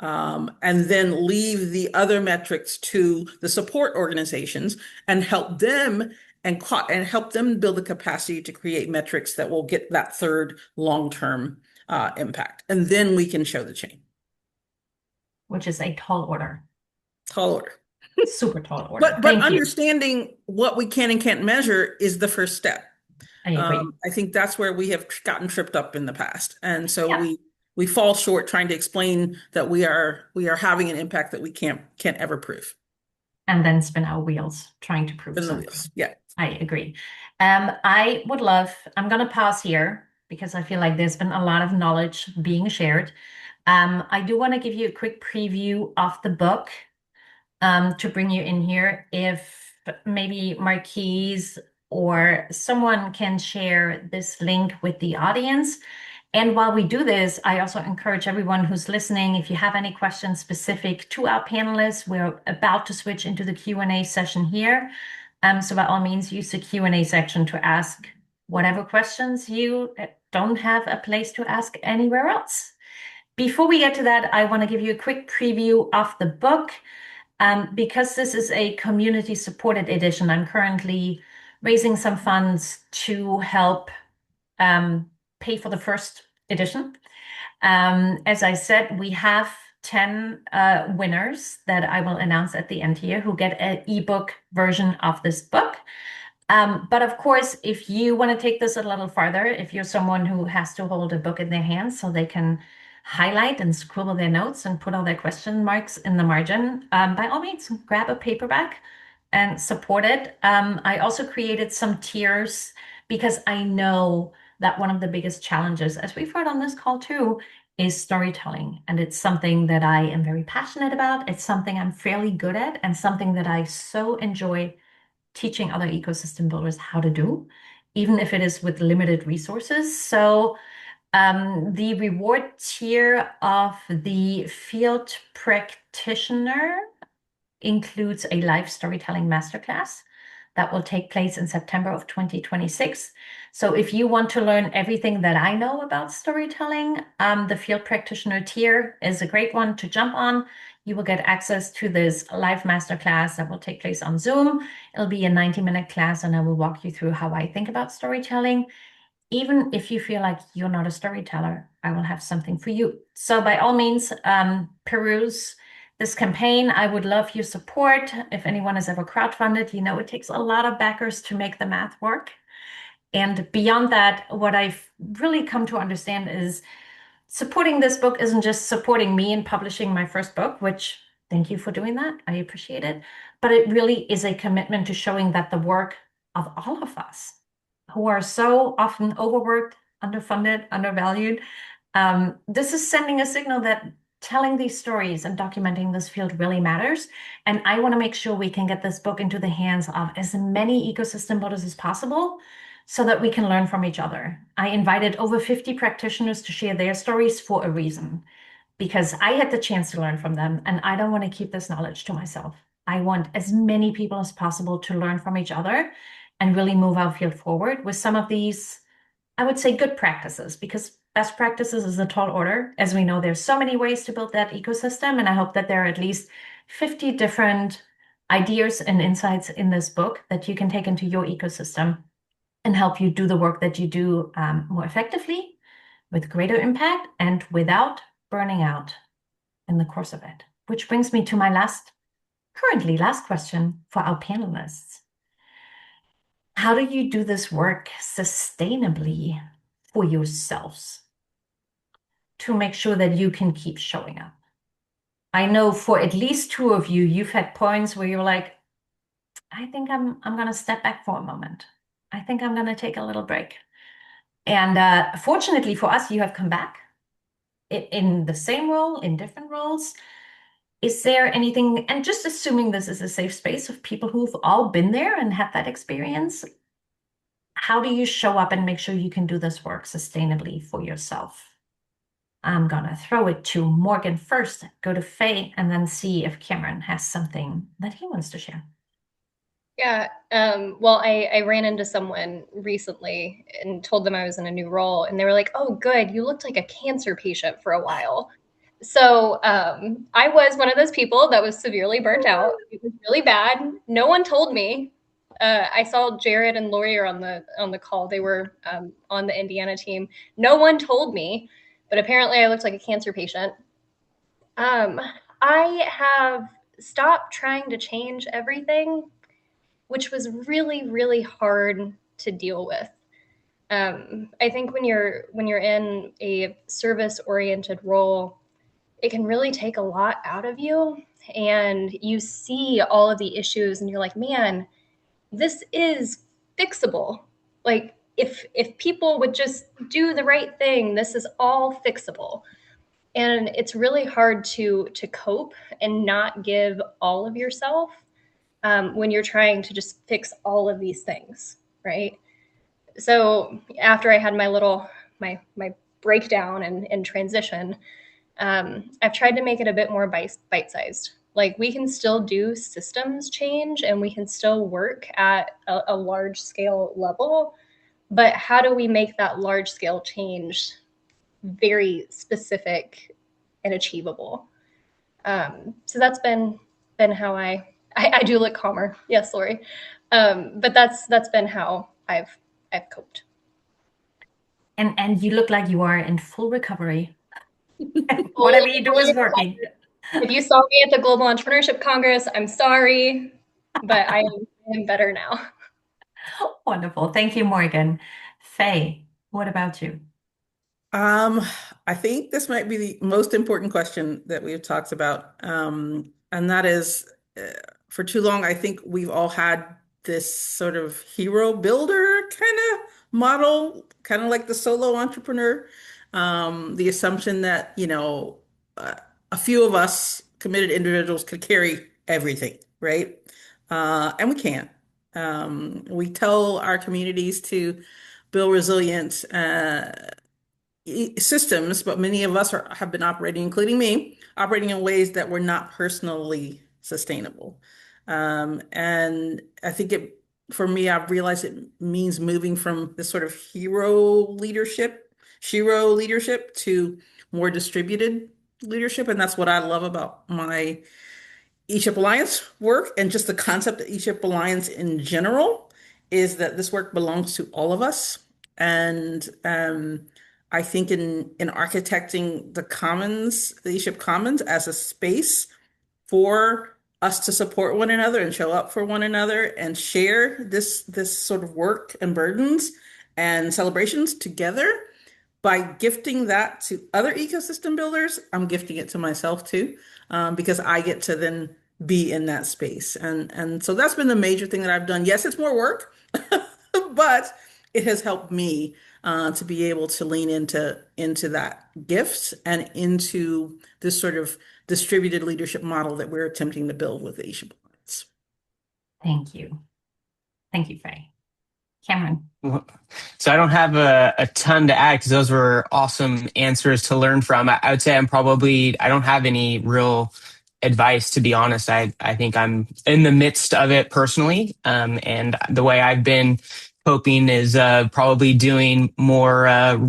And then leave the other metrics to the support organizations and help them build the capacity to create metrics that will get that third long-term impact. And then we can show the chain. Which is a tall order. Tall order. Super tall order. But understanding what we can and can't measure is the first step. I agree. I think that's where we have gotten tripped up in the past. And so we fall short trying to explain that we are having an impact that we can't ever prove. And then spin our wheels trying to prove something. Yeah. I agree. I'm going to pause here because I feel like there's been a lot of knowledge being shared. I do want to give you a quick preview of the book to bring you in here. If maybe Marquise or someone can share this link with the audience. And while we do this, I also encourage everyone who's listening, if you have any questions specific to our panelists, we're about to switch into the Q&A session here. So by all means, use the Q&A section to ask whatever questions you don't have a place to ask anywhere else. Before we get to that, I want to give you a quick preview of the book. Because this is a community-supported edition, I'm currently raising some funds to help pay for the first edition. As I said, we have 10 winners that I will announce at the end here who get an ebook version of this book. But of course, if you want to take this a little farther, if you're someone who has to hold a book in their hands so they can highlight and scribble their notes and put all their question marks in the margin, by all means, grab a paperback and support it. I also created some tiers because I know that one of the biggest challenges, as we've heard on this call too, is storytelling. And it's something that I am very passionate about. It's something I'm fairly good at and something that I so enjoy teaching other ecosystem builders how to do, even if it is with limited resources. So the reward tier of the field practitioner includes a live storytelling masterclass that will take place in September of 2026. So if you want to learn everything that I know about storytelling, the field practitioner tier is a great one to jump on. You will get access to this live masterclass that will take place on Zoom. It'll be a 90-minute class, and I will walk you through how I think about storytelling. Even if you feel like you're not a storyteller, I will have something for you. So by all means, peruse this campaign. I would love your support. If anyone has ever crowdfunded, you know it takes a lot of backers to make the math work. And beyond that, what I've really come to understand is supporting this book isn't just supporting me in publishing my first book, which thank you for doing that. I appreciate it. But it really is a commitment to showing that the work of all of us who are so often overworked, underfunded, undervalued, this is sending a signal that telling these stories and documenting this field really matters. And I want to make sure we can get this book into the hands of as many ecosystem builders as possible so that we can learn from each other. I invited over 50 practitioners to share their stories for a reason, because I had the chance to learn from them, and I don't want to keep this knowledge to myself. I want as many people as possible to learn from each other and really move our field forward with some of these, I would say, good practices, because best practices is a tall order. As we know, there's so many ways to build that ecosystem, and I hope that there are at least 50 different ideas and insights in this book that you can take into your ecosystem and help you do the work that you do more effectively, with greater impact, and without burning out in the course of it. Which brings me to my currently last question for our panelists. How do you do this work sustainably for yourselves to make sure that you can keep showing up? I know for at least two of you, you've had points where you're like, I think I'm going to step back for a moment. I think I'm going to take a little break. And fortunately for us, you have come back in the same role, in different roles. Is there anything, and just assuming this is a safe space of people who've all been there and had that experience, how do you show up and make sure you can do this work sustainably for yourself? I'm going to throw it to Morgan first, go to Faye, and then see if Cameron has something that he wants to share. Yeah, well, I ran into someone recently and told them I was in a new role, and they were like, "Oh, good, you looked like a cancer patient for a while." So I was one of those people that was severely burnt out. It was really bad. No one told me. I saw Jared and Lori are on the call. They were on the Indiana team. No one told me, but apparently I looked like a cancer patient. I have stopped trying to change everything, which was really, really hard to deal with. I think when you're in a service-oriented role, it can really take a lot out of you, and you see all of the issues, and you're like, man, this is fixable. Like if people would just do the right thing, this is all fixable. And it's really hard to cope and not give all of yourself when you're trying to just fix all of these things, right? So after I had my breakdown and transition, I've tried to make it a bit more bite-sized. Like, we can still do systems change and we can still work at a large scale level, but how do we make that large scale change very specific and achievable? So that's been how I do look calmer. Yes, Lori. But that's been how I've coped. And you look like you are in full recovery. Whatever you do is working. If you saw me at the Global Entrepreneurship Congress, I'm sorry, but I am better now. Wonderful. Thank you, Morgan. Faye, what about you? I think this might be the most important question that we've talked about. And that is, for too long, I think we've all had this sort of hero builder kind of model, kind of like the solo entrepreneur. The assumption that, a few of us committed individuals could carry everything, right? And we can't. We tell our communities to build resilient systems, but many of us have been operating, including me, operating in ways that were not personally sustainable. And I think for me, I've realized it means moving from this sort of shiro leadership to more distributed leadership. And that's what I love about my E-Ship Alliance work, and just the concept of E-Ship Alliance in general is that this work belongs to all of us. And I think in architecting the commons, the E-Ship Commons, as a space for us to support one another and show up for one another and share this sort of work and burdens and celebrations together, by gifting that to other ecosystem builders, I'm gifting it to myself too, because I get to then be in that space. And so that's been the major thing that I've done. Yes, it's more work, but it has helped me to be able to lean into that gift and into this sort of distributed leadership model that we're attempting to build with the Asian Alliance. Thank you. Thank you, Faye. Cameron. So I don't have a ton to add because those were awesome answers to learn from. I would say I don't have any real advice, to be honest. I think I'm in the midst of it personally. And the way I've been coping is probably doing more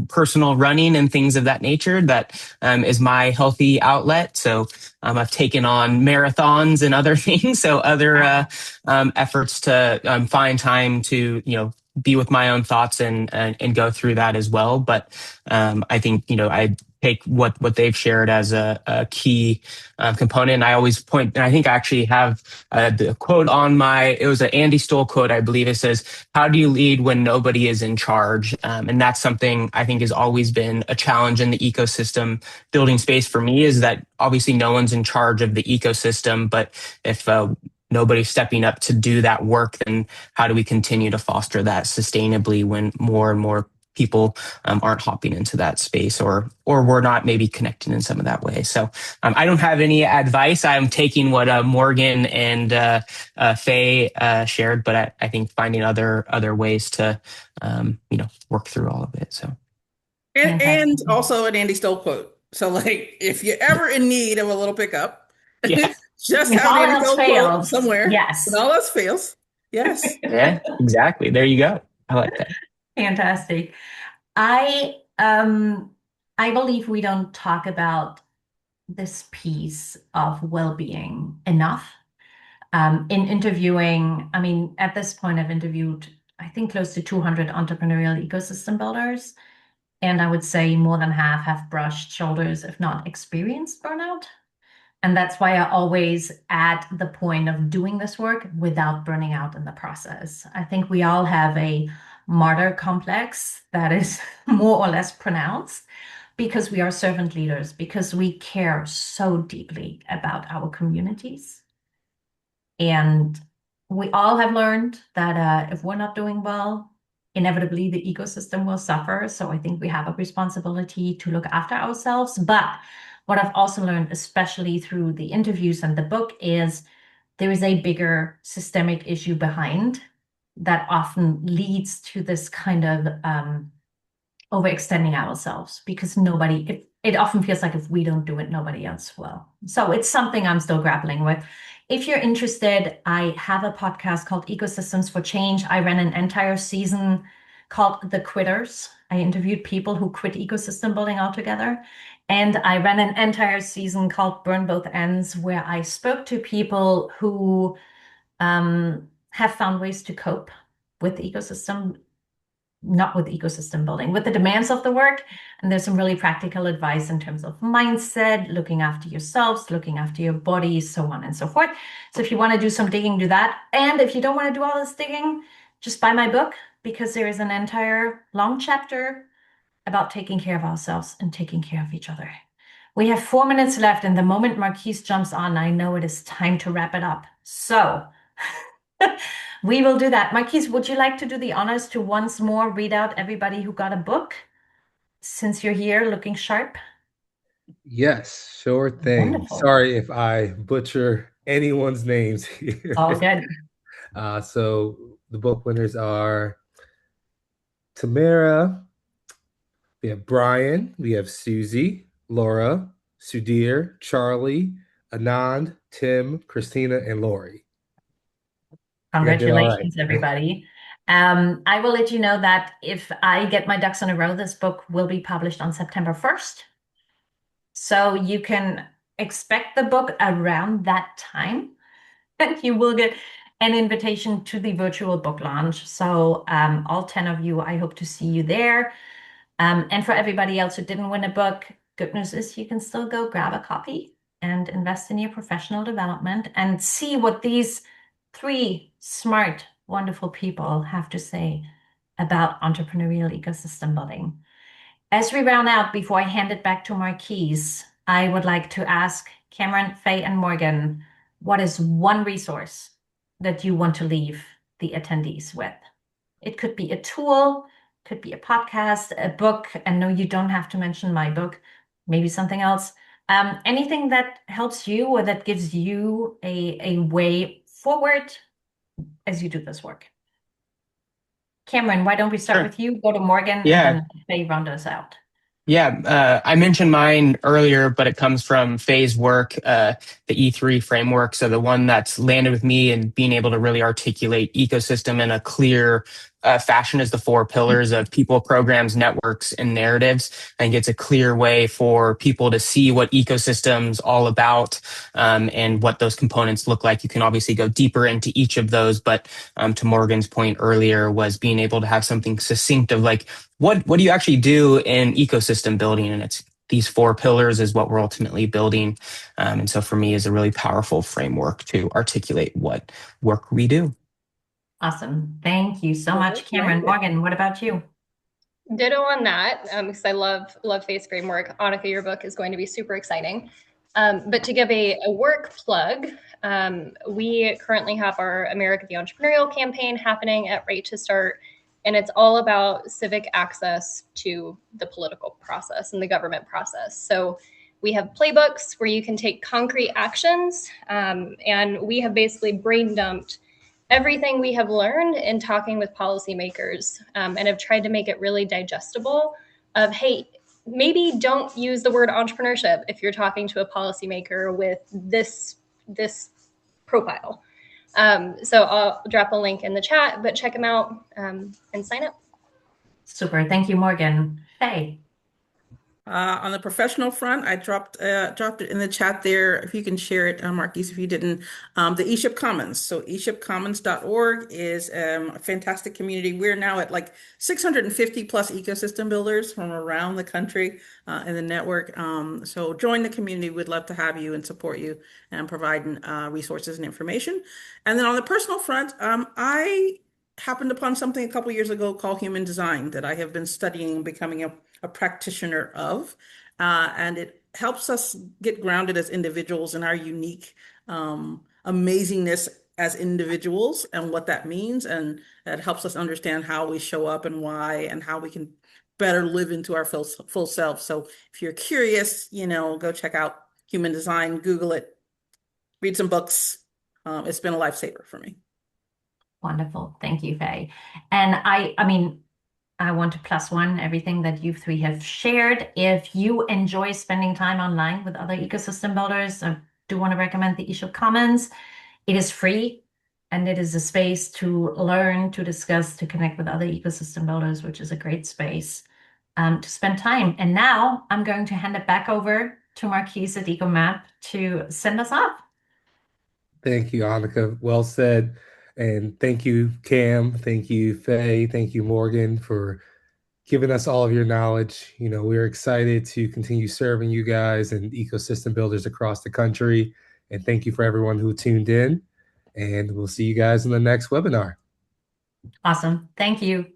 personal running and things of that nature. That is my healthy outlet. So I've taken on marathons and other things. So other efforts to find time to, be with my own thoughts and go through that as well. But I think, I take what they've shared as a key component. And I always point, and I think I actually have the quote on it was an Andy Stoll quote, I believe. It says, "How do you lead when nobody is in charge?" And that's something I think has always been a challenge in the ecosystem building space for me, is that obviously no one's in charge of the ecosystem, but if nobody's stepping up to do that work, then how do we continue to foster that sustainably when more and more people aren't hopping into that space, or we're not maybe connecting in some of that way? So I don't have any advice. I'm taking what Morgan and Faye shared, but I think finding other ways to work through all of it. So and also an Andy Stoll quote. So, like, if you're ever in need of a little pickup, yeah. Just If have all Andy else Stoll quote fails, somewhere. yes. When all else fails, yes. Yeah, exactly. There you go. I like that. Fantastic. I believe we don't talk about this piece of well-being enough. In interviewing, I mean, at this point, I've interviewed, I think, close to 200 entrepreneurial ecosystem builders. And I would say more than half have brushed shoulders, if not experienced burnout. And that's why I always add the point of doing this work without burning out in the process. I think we all have a martyr complex that is more or less pronounced because we are servant leaders, because we care so deeply about our communities. And we all have learned that if we're not doing well, inevitably the ecosystem will suffer. So I think we have a responsibility to look after ourselves. But what I've also learned, especially through the interviews and the book, is there is a bigger systemic issue behind that often leads to this kind of overextending ourselves because it often feels like if we don't do it, nobody else will. So it's something I'm still grappling with. If you're interested, I have a podcast called Ecosystems for Change. I ran an entire season called The Quitters. I interviewed people who quit ecosystem building altogether. And I ran an entire season called Burn Both Ends, where I spoke to people who have found ways to cope with not with ecosystem building, with the demands of the work. And there's some really practical advice in terms of mindset, looking after yourselves, looking after your body, so on and so forth. So if you want to do some digging, do that. And if you don't want to do all this digging, just buy my book, because there is an entire long chapter about taking care of ourselves and taking care of each other. We have 4 minutes left, and the moment Marquise jumps on, I know it is time to wrap it up. So we will do that. Marquise, would you like to do the honors to once more read out everybody who got a book, since you're here looking sharp? Yes, sure thing. Wonderful. Sorry if I butcher anyone's names here. All good. So the book winners are Tamara, we have Brian, we have Susie, Laura, Sudhir, Charlie, Anand, Tim, Christina, and Lori. Congratulations, everybody. I will let you know that if I get my ducks in a row, this book will be published on September 1st. So you can expect the book around that time, and you will get an invitation to the virtual book launch. So all 10 of you, I hope to see you there. And for everybody else who didn't win a book, good news is you can still go grab a copy and invest in your professional development and see what these 3 smart, wonderful people have to say about entrepreneurial ecosystem building. As we round out, before I hand it back to Marquise, I would like to ask Cameron, Faye, and Morgan, what is one resource that you want to leave the attendees with? It could be a tool, could be a podcast, a book, and no, you don't have to mention my book, maybe something else. Anything that helps you or that gives you a way forward as you do this work. Cameron, why don't we start with you, go to Morgan, Yeah. and then Faye round us out. Yeah, I mentioned mine earlier, but it comes from Faye's work, the E3 framework. So the one that's landed with me and being able to really articulate ecosystem in a clear fashion is the 4 pillars of people, programs, networks, and narratives. I think it's a clear way for people to see what ecosystem's all about and what those components look like. You can obviously go deeper into each of those, but to Morgan's point earlier was being able to have something succinct of like, what do you actually do in ecosystem building? And it's these 4 pillars is what we're ultimately building. And so for me is a really powerful framework to articulate what work we do. Awesome. Thank you so much, Cameron. Morgan, what about you? Ditto on that, because I love Faye's framework. Anika, your book is going to be super exciting. But to give a work plug, we currently have our America the Entrepreneurial campaign happening at Rate to Start, and it's all about civic access to the political process and the government process. So we have playbooks where you can take concrete actions, and we have basically brain dumped everything we have learned in talking with policymakers, and have tried to make it really digestible of, hey, maybe don't use the word entrepreneurship if you're talking to a policymaker with this profile. So I'll drop a link in the chat, but check them out and sign up. Super. Thank you, Morgan. Faye. On the professional front, I dropped it in the chat there. If you can share it, Marquise, if you didn't, the eShip Commons. So eShipCommons.org is a fantastic community. We're now at like 650 plus ecosystem builders from around the country in the network. So join the community. We'd love to have you and support you and providing resources and information. And then on the personal front, I happened upon something a couple years ago called human design that I have been studying and becoming a practitioner of. And it helps us get grounded as individuals in our unique amazingness as individuals and what that means. And it helps us understand how we show up and why and how we can better live into our full self. So if you're curious, go check out human design, Google it, read some books. It's been a lifesaver for me. Wonderful. Thank you, Faye. And I mean, I want to plus one everything that you three have shared. If you enjoy spending time online with other ecosystem builders, I do want to recommend the eShop Commons. It is free and it is a space to learn, to discuss, to connect with other ecosystem builders, which is a great space to spend time. And now I'm going to hand it back over to Marquise at EcoMap to send us off. Thank you, Anika. Well said. And thank you, Cam. Thank you, Faye. Thank you, Morgan, for giving us all of your knowledge. We're excited to continue serving you guys and ecosystem builders across the country. And thank you for everyone who tuned in. And we'll see you guys in the next webinar. Awesome. Thank you.